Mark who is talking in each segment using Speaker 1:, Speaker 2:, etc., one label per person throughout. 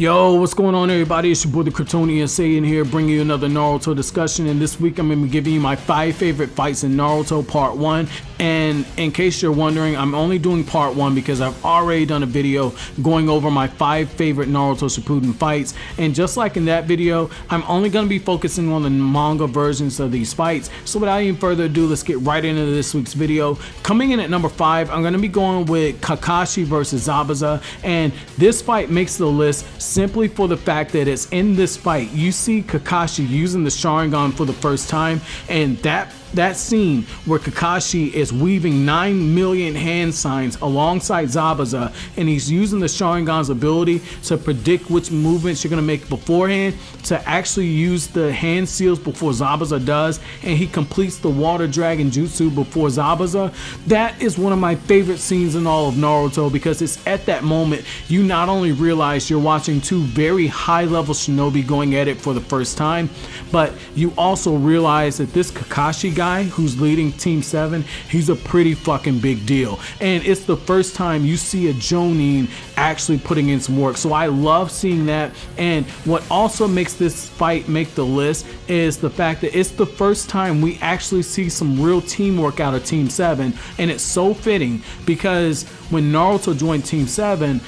Speaker 1: Yo, what's going on everybody? It's your boy the Kryptonian Saiyan here, bringing you another Naruto discussion, and this week I'm going to be giving you my 5 favorite fights in Naruto Part 1. And in case you're wondering, I'm only doing Part 1 because I've already done a video going over my 5 favorite Naruto Shippuden fights, and just like in that video, I'm only going to be focusing on the manga versions of these fights. So without any further ado, let's get right into this week's video. Coming in at number 5, I'm going to be going with Kakashi versus Zabuza, and this fight makes the list simply for the fact that it's in this fight you see Kakashi using the Sharingan for the first time, and that scene where Kakashi is weaving 9 million hand signs alongside Zabuza, and he's using the Sharingan's ability to predict which movements you're going to make beforehand to actually use the hand seals before Zabuza does, and he completes the water dragon jutsu before Zabuza. That is one of my favorite scenes in all of Naruto, because it's at that moment you not only realize you're watching two very high level shinobi going at it for the first time, but you also realize that this Kakashi guy who's leading Team 7, he's a pretty fucking big deal, and it's the first time you see a Jonin actually putting in some work. So I love seeing that, and what also makes this fight make the list is the fact that it's the first time we actually see some real teamwork out of Team 7, and it's so fitting because when Naruto joined Team 7,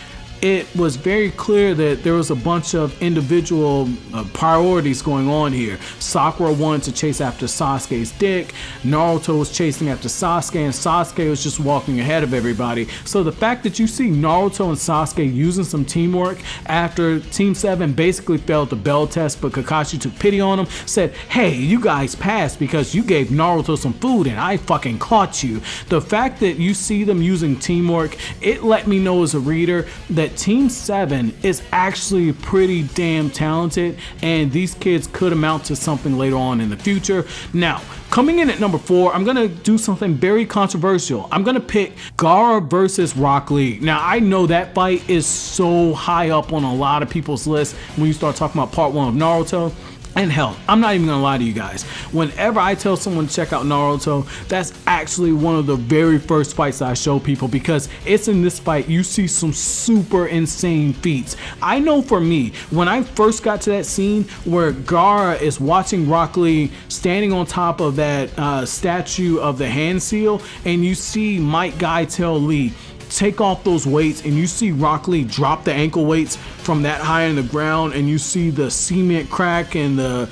Speaker 1: it was very clear that there was a bunch of individual priorities going on here. Sakura wanted to chase after Sasuke's dick, Naruto was chasing after Sasuke, and Sasuke was just walking ahead of everybody. So the fact that you see Naruto and Sasuke using some teamwork after Team 7 basically failed the bell test, but Kakashi took pity on him, said, hey, you guys passed because you gave Naruto some food and I fucking caught you. The fact that you see them using teamwork, it let me know as a reader that Team 7 is actually pretty damn talented, and these kids could amount to something later on in the future. Now, coming in at number 4, I'm gonna do something very controversial. I'm gonna pick Gaara versus Rock Lee. Now, I know that fight is so high up on a lot of people's list when you start talking about Part 1 of Naruto. And hell, I'm not even gonna lie to you guys. Whenever I tell someone to check out Naruto, that's actually one of the very first fights that I show people, because it's in this fight you see some super insane feats. I know for me, when I first got to that scene where Gaara is watching Rock Lee standing on top of that statue of the hand seal, and you see Might Guy tell Lee, take off those weights, and you see Rock Lee drop the ankle weights from that high in the ground, and you see the cement crack and the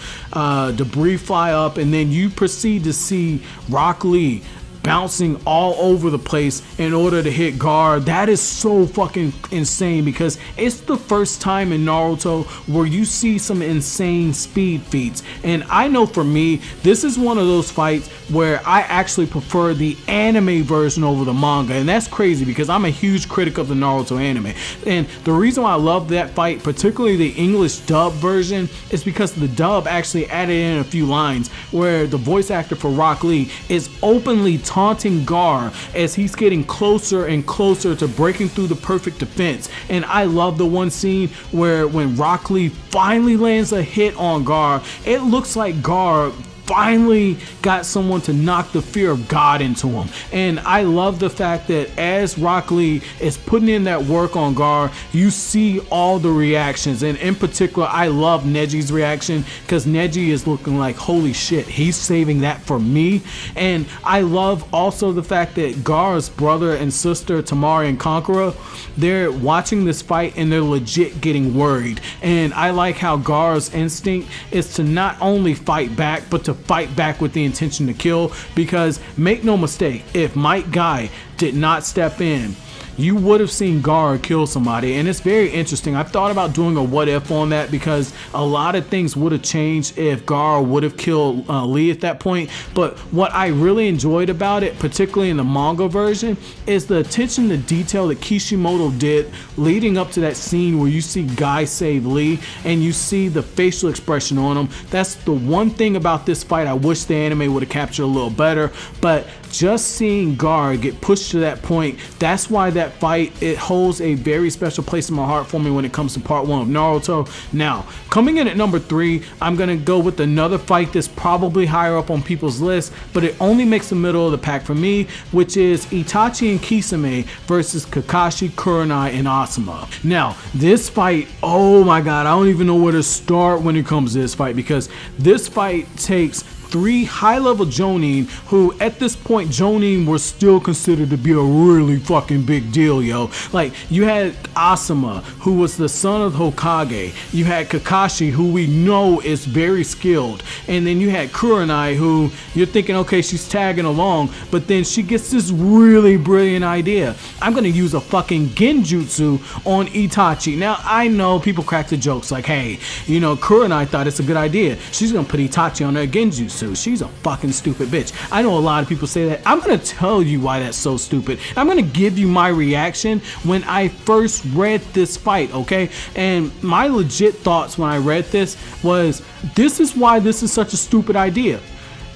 Speaker 1: debris fly up, and then you proceed to see Rock Lee bouncing all over the place in order to hit Gaara. That is so fucking insane, because it's the first time in Naruto where you see some insane speed feats. And I know for me, this is one of those fights where I actually prefer the anime version over the manga, and that's crazy because I'm a huge critic of the Naruto anime. And the reason why I love that fight, particularly the English dub version, is because the dub actually added in a few lines where the voice actor for Rock Lee is openly taunting Gaara as he's getting closer and closer to breaking through the perfect defense. And I love the one scene where when Rock Lee finally lands a hit on Gaara, it looks like Gaara finally got someone to knock the fear of God into him. And I love the fact that as Rock Lee is putting in that work on Gaara, you see all the reactions, and in particular I love Neji's reaction, because Neji is looking like, holy shit, he's saving that for me. And I love also the fact that Gaara's brother and sister Tamari and Conqueror, they're watching this fight and they're legit getting worried. And I like how Gaara's instinct is to not only fight back, but to fight back with the intention to kill, because make no mistake, if Might Guy did not step in, you would have seen Gaara kill somebody. And it's very interesting. I've thought about doing a what if on that, because a lot of things would have changed if Gaara would have killed Lee at that point. But what I really enjoyed about it, particularly in the manga version, is the attention to detail that Kishimoto did leading up to that scene where you see Guy save Lee and you see the facial expression on him. That's the one thing about this fight I wish the anime would have captured a little better. But just seeing Gaara get pushed to that point, that's why that fight, it holds a very special place in my heart for me when it comes to part 1 of Naruto. Now, coming in at number 3, I'm gonna go with another fight that's probably higher up on people's list, but it only makes the middle of the pack for me, which is Itachi and Kisame versus Kakashi, Kurenai, and Asuma. Now, this fight, oh my god, I don't even know where to start when it comes to this fight, because this fight takes 3 high-level Jonin, who at this point Jonin were still considered to be a really fucking big deal, yo. Like, you had Asuma, who was the son of Hokage. You had Kakashi, who we know is very skilled. And then you had Kurenai, who you're thinking, okay, she's tagging along, but then she gets this really brilliant idea. I'm gonna use a fucking genjutsu on Itachi. Now, I know people crack the jokes like, hey, you know, Kurenai thought it's a good idea. She's gonna put Itachi on her genjutsu. She's a fucking stupid bitch. I know a lot of people say that. I'm gonna tell you why that's so stupid. I'm gonna give you my reaction when I first read this fight, okay? And my legit thoughts when I read this was, this is why this is such a stupid idea.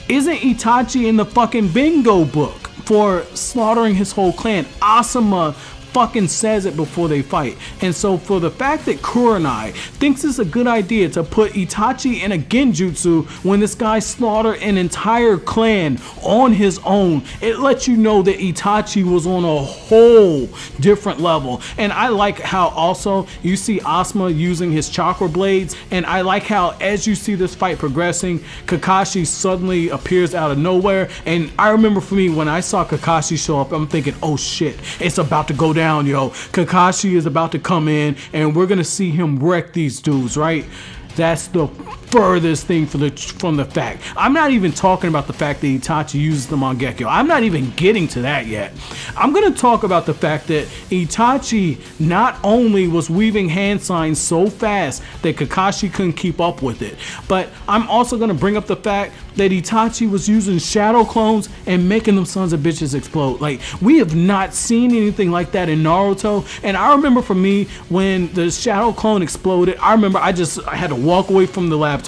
Speaker 1: Isn't Itachi in the fucking bingo book for slaughtering his whole clan? Asuma fucking says it before they fight. And so for the fact that Kurenai thinks it's a good idea to put Itachi in a genjutsu when this guy slaughtered an entire clan on his own, it lets you know that Itachi was on a whole different level. And I like how also you see Asuma using his chakra blades, and I like how as you see this fight progressing, Kakashi suddenly appears out of nowhere. And I remember for me, when I saw Kakashi show up, I'm thinking, oh shit, it's about to go down, yo. Kakashi is about to come in and we're gonna see him wreck these dudes, right? That's the furthest thing from the fact. I'm not even talking about the fact that Itachi uses the Mangekyo. I'm not even getting to that yet. I'm going to talk about the fact that Itachi not only was weaving hand signs so fast that Kakashi couldn't keep up with it, but I'm also going to bring up the fact that Itachi was using shadow clones and making them sons of bitches explode. Like, we have not seen anything like that in Naruto. And I remember for me, when the shadow clone exploded, I remember I had to walk away from the laptop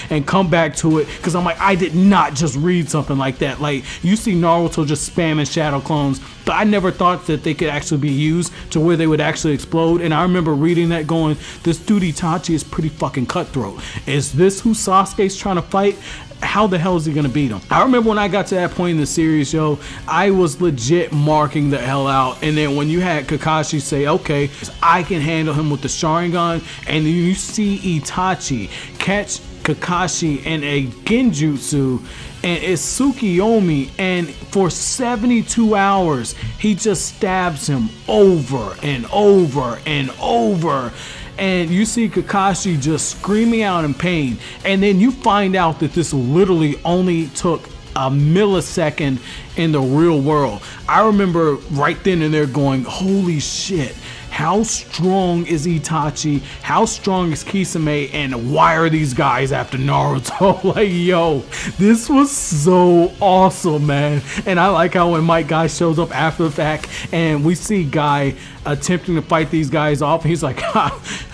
Speaker 1: and come back to it, because I'm like, I did not just read something like that. Like, you see Naruto just spamming shadow clones, but I never thought that they could actually be used to where they would actually explode. And I remember reading that going, this dude Itachi is pretty fucking cutthroat. Is this who Sasuke's trying to fight? How the hell is he gonna beat him? I remember when I got to that point in the series, yo, I was legit marking the hell out. And then when you had Kakashi say, okay, I can handle him with the Sharingan, and then you see Itachi catch Kakashi in a genjutsu, and it's Tsukiyomi, and for 72 hours he just stabs him over and over and over. And you see Kakashi just screaming out in pain, and then you find out that this literally only took a millisecond in the real world. I remember right then and there going, holy shit, how strong is Itachi? How strong is Kisame? And why are these guys after Naruto? Like, yo, this was so awesome, man. And I like how when Mike Guy shows up after the fact and we see Guy attempting to fight these guys off, and he's like,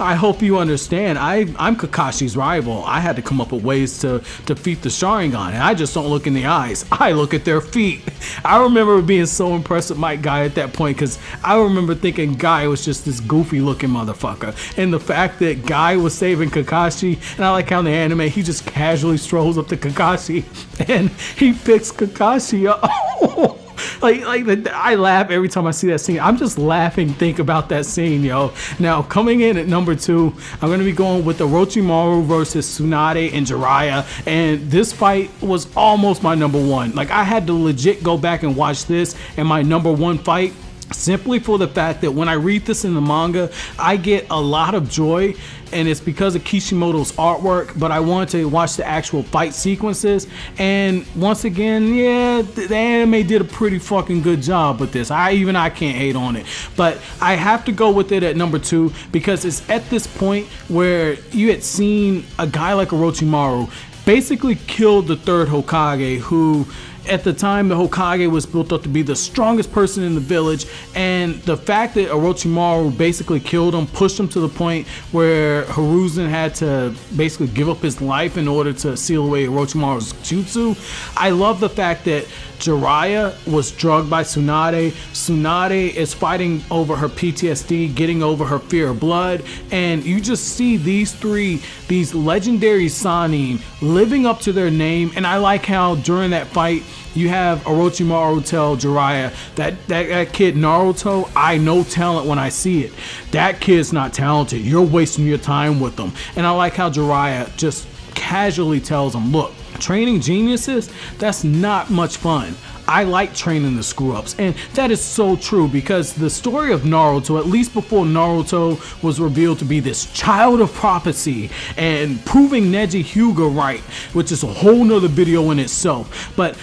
Speaker 1: I hope you understand, I'm Kakashi's rival. I had to come up with ways to defeat the Sharingan, and I just don't look in the eyes, I look at their feet. I remember being so impressed with Mike Guy at that point, because I remember thinking Guy was just this goofy looking motherfucker, and the fact that Guy was saving Kakashi, and I like how in the anime he just casually strolls up to Kakashi and he picks Kakashi up. Like I laugh every time I see that scene. I'm just laughing, think about that scene, yo. Now, coming in at number 2, I'm going to be going with Orochimaru versus Tsunade and Jiraiya. And this fight was almost my number 1. Like, I had to legit go back and watch this and my number 1 fight, simply for the fact that when I read this in the manga, I get a lot of joy, and it's because of Kishimoto's artwork, but I wanted to watch the actual fight sequences. And once again, yeah, the anime did a pretty fucking good job with this. I can't hate on it, but I have to go with it at number 2, because it's at this point where you had seen a guy like Orochimaru basically killed the 3rd Hokage, who At the time, the Hokage was built up to be the strongest person in the village, and the fact that Orochimaru basically killed him pushed him to the point where Hiruzen had to basically give up his life in order to seal away Orochimaru's jutsu. I love the fact that Jiraiya was drugged by Tsunade. Tsunade is fighting over her PTSD, getting over her fear of blood, and you just see these legendary Sannin living up to their name. And I like how during that fight you have Orochimaru tell Jiraiya that kid Naruto, I know talent when I see it. That kid's not talented. You're wasting your time with them. And I like how Jiraiya just casually tells him, look, training geniuses, that's not much fun. I like training the screw-ups. And that is so true, because the story of Naruto, at least before Naruto was revealed to be this child of prophecy and proving Neji Hyuga right, which is a whole nother video in itself, but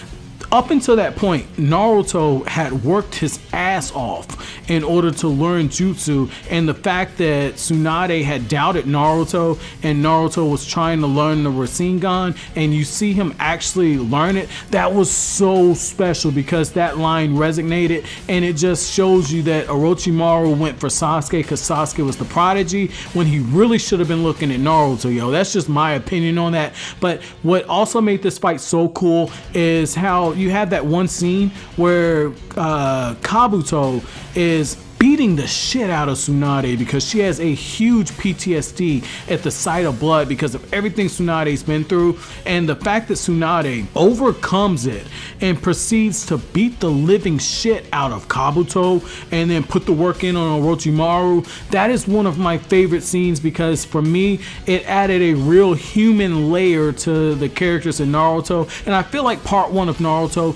Speaker 1: up until that point, Naruto had worked his ass off in order to learn jutsu, and the fact that Tsunade had doubted Naruto and Naruto was trying to learn the Rasengan and you see him actually learn it, that was so special, because that line resonated, and it just shows you that Orochimaru went for Sasuke because Sasuke was the prodigy when he really should have been looking at Naruto, yo. That's just my opinion on that. But what also made this fight so cool is how you have that one scene where Kabuto is beating the shit out of Tsunade because she has a huge PTSD at the sight of blood because of everything Tsunade's been through, and the fact that Tsunade overcomes it and proceeds to beat the living shit out of Kabuto and then put the work in on Orochimaru, that is one of my favorite scenes, because for me it added a real human layer to the characters in Naruto. And I feel like part 1 of Naruto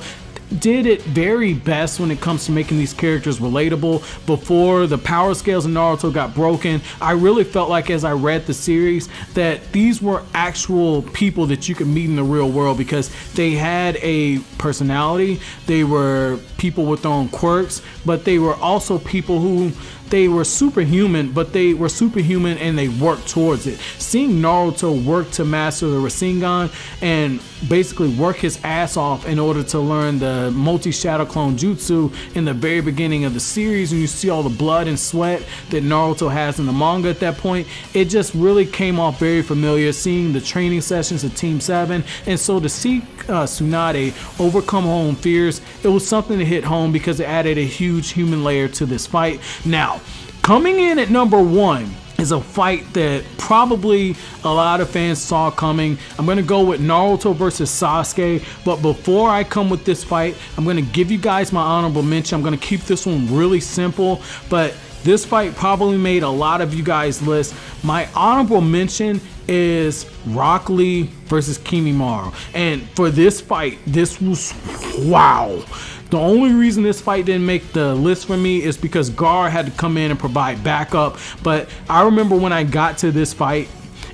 Speaker 1: did it very best when it comes to making these characters relatable. Before the power scales in Naruto got broken, I really felt like as I read the series that these were actual people that you could meet in the real world, because they had a personality, they were people with their own quirks, but they were also people who they were superhuman, but they were superhuman and they worked towards it. Seeing Naruto work to master the Rasengan and basically work his ass off in order to learn the multi-shadow clone jutsu in the very beginning of the series, and you see all the blood and sweat that Naruto has in the manga at that point, it just really came off very familiar, seeing the training sessions of Team 7. And so to see Tsunade overcome her own fears, it was something to hit home because it added a huge human layer to this fight. Now, coming in at number 1 is a fight that probably a lot of fans saw coming. I'm going to go with Naruto versus Sasuke, but before I come with this fight, I'm going to give you guys my honorable mention. I'm going to keep this one really simple, but this fight probably made a lot of you guys' list. My honorable mention is Rock Lee versus Kimimaro, and for this fight, this was wow. The only reason this fight didn't make the list for me is because Gaara had to come in and provide backup. But I remember when I got to this fight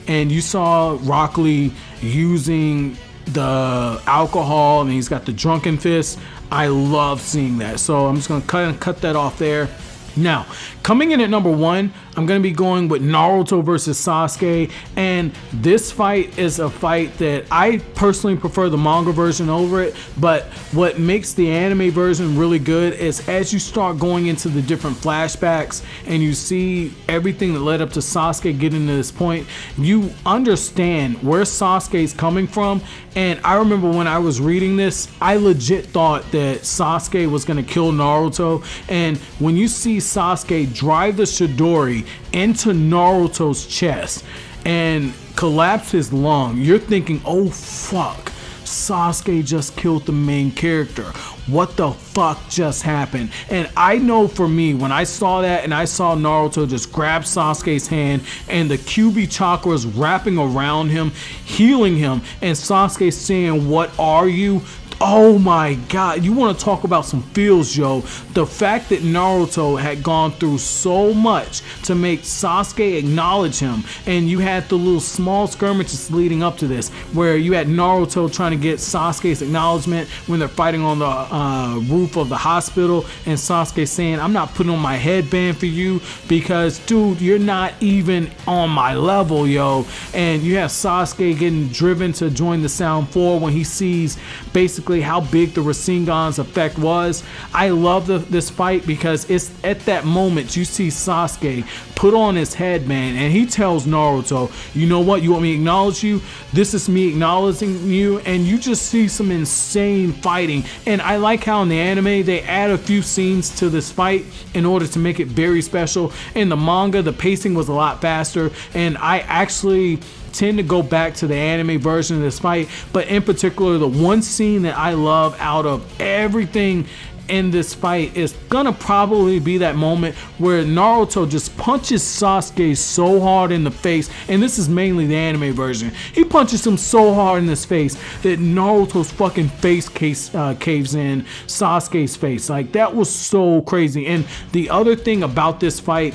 Speaker 1: and you saw Rock Lee using the alcohol and he's got the drunken fist, I love seeing that. So I'm just gonna cut that off there. Now, coming in at number 1, I'm going to be going with Naruto versus Sasuke, and this fight is a fight that I personally prefer the manga version over it, but what makes the anime version really good is as you start going into the different flashbacks and you see everything that led up to Sasuke getting to this point, you understand where Sasuke is coming from. And I remember when I was reading this, I legit thought that Sasuke was going to kill Naruto, and when you see Sasuke drive the Chidori into Naruto's chest and collapse his lung, you're thinking, oh fuck, Sasuke just killed the main character. What the fuck just happened? And I know for me, when I saw that and I saw Naruto just grab Sasuke's hand and the QB chakras wrapping around him, healing him, and Sasuke saying, "What are you?" Oh my god, you want to talk about some feels, yo. The fact that Naruto had gone through so much to make Sasuke acknowledge him, and you had the little small skirmishes leading up to this where you had Naruto trying to get Sasuke's acknowledgement when they're fighting on the roof of the hospital, and Sasuke saying, "I'm not putting on my headband for you because, dude, you're not even on my level, yo." And you have Sasuke getting driven to join the Sound 4 when he sees basically basically how big the Rasengan's effect was. I love this fight because it's at that moment you see Sasuke put on his headband and he tells Naruto, you know what, you want me to acknowledge you? This is me acknowledging you. And you just see some insane fighting. And I like how in the anime they add a few scenes to this fight in order to make it very special. In the manga, the pacing was a lot faster, and I actually tend to go back to the anime version of this fight. But in particular, the one scene that I love out of everything in this fight is gonna probably be that moment where Naruto just punches Sasuke so hard in the face, and this is mainly the anime version. He punches him so hard in his face that Naruto's fucking face caves in Sasuke's face. Like, that was so crazy. And the other thing about this fight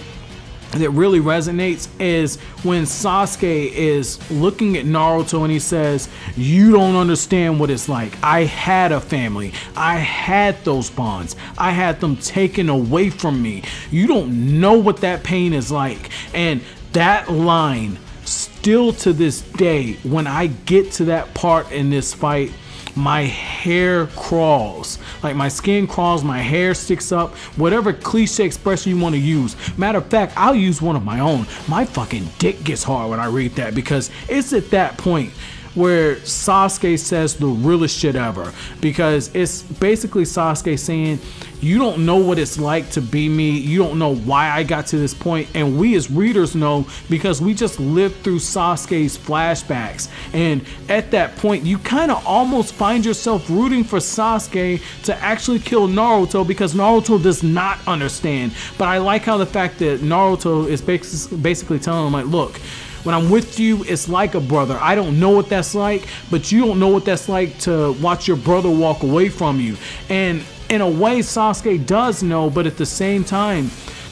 Speaker 1: that really resonates is when Sasuke is looking at Naruto and he says, you don't understand what it's like. I had a family. I had those bonds. I had them taken away from me. You don't know what that pain is like. And that line, still to this day, when I get to that part in this fight, my hair crawls, like my skin crawls, my hair sticks up, whatever cliche expression you want to use. Matter of fact, I'll use one of my own. My fucking dick gets hard when I read that, because it's at that point where Sasuke says the realest shit ever, because it's basically Sasuke saying, you don't know what it's like to be me. You don't know why I got to this point. And we as readers know, because we just lived through Sasuke's flashbacks. And at that point, you kind of almost find yourself rooting for Sasuke to actually kill Naruto, because Naruto does not understand. But I like how the fact that Naruto is basically telling him, like, look, when I'm with you, it's like a brother. I don't know what that's like, but you don't know what that's like to watch your brother walk away from you. And in a way, Sasuke does know, but at the same time,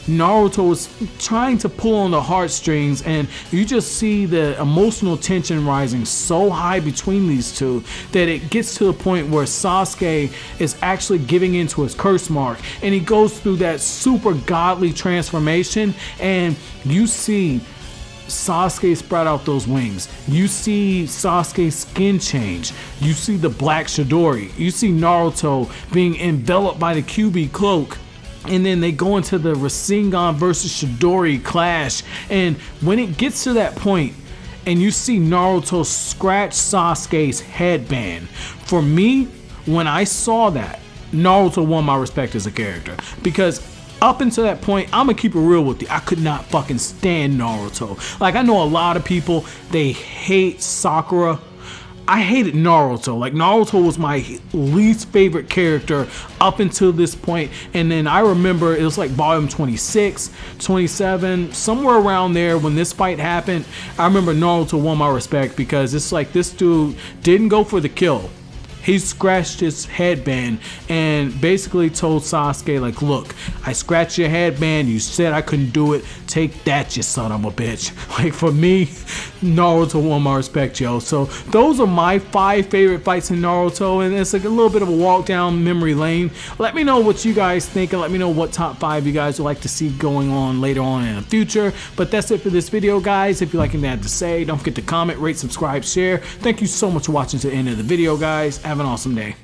Speaker 1: Naruto is trying to pull on the heartstrings, and you just see the emotional tension rising so high between these two that it gets to the point where Sasuke is actually giving into his curse mark, and he goes through that super godly transformation, and you see Sasuke spread out those wings. You see Sasuke's skin change. You see the black Chidori. You see Naruto being enveloped by the QB cloak. And then they go into the Rasengan versus Chidori clash. And when it gets to that point, and you see Naruto scratch Sasuke's headband, for me, when I saw that, Naruto won my respect as a character. Because up until that point, I'm gonna keep it real with you, I could not fucking stand Naruto. Like, I know a lot of people, they hate Sakura. I hated Naruto. Like, Naruto was my least favorite character up until this point. And then I remember it was like volume 26, 27, somewhere around there when this fight happened. I remember Naruto won my respect, because it's like this dude didn't go for the kill. He scratched his headband and basically told Sasuke, like, look, I scratched your headband. You said I couldn't do it. Take that, you son of a bitch. Like, for me, Naruto won my respect, yo. So those are my 5 favorite fights in Naruto, and it's like a little bit of a walk down memory lane. Let me know what you guys think, and let me know what top 5 you guys would like to see going on later on in the future. But that's it for this video, guys. If you like anything I have to say, don't forget to comment, rate, subscribe, share. Thank you so much for watching to the end of the video, guys. Have an awesome day.